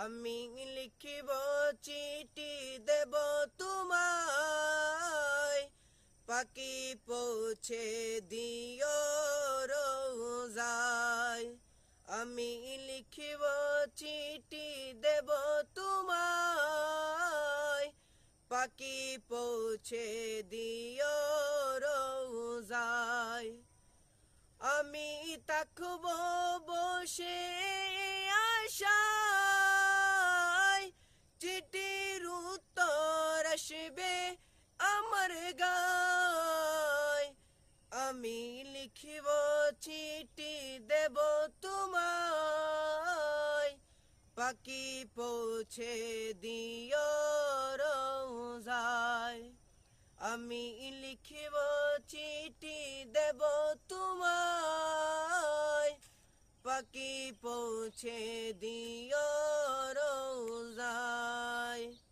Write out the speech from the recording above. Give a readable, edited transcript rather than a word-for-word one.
আমি লিখিব চিঠি দেব তোমায়, পাখি পৌঁছে দিও রোজায়। আমি লিখিব চিঠি দেব তোমায়, পাখি পৌঁছে দিও রোজায়। আমি থাকব বসে আশায়, চিঠির উত্তর আসবে আমার গায়। আমি লিখিব চিঠি দেব তোমায়, পাখি পৌঁছে দিও রোজায়। আমি লিখিব চিঠি দেব তোমায়, পাখি পৌঁছে দিও।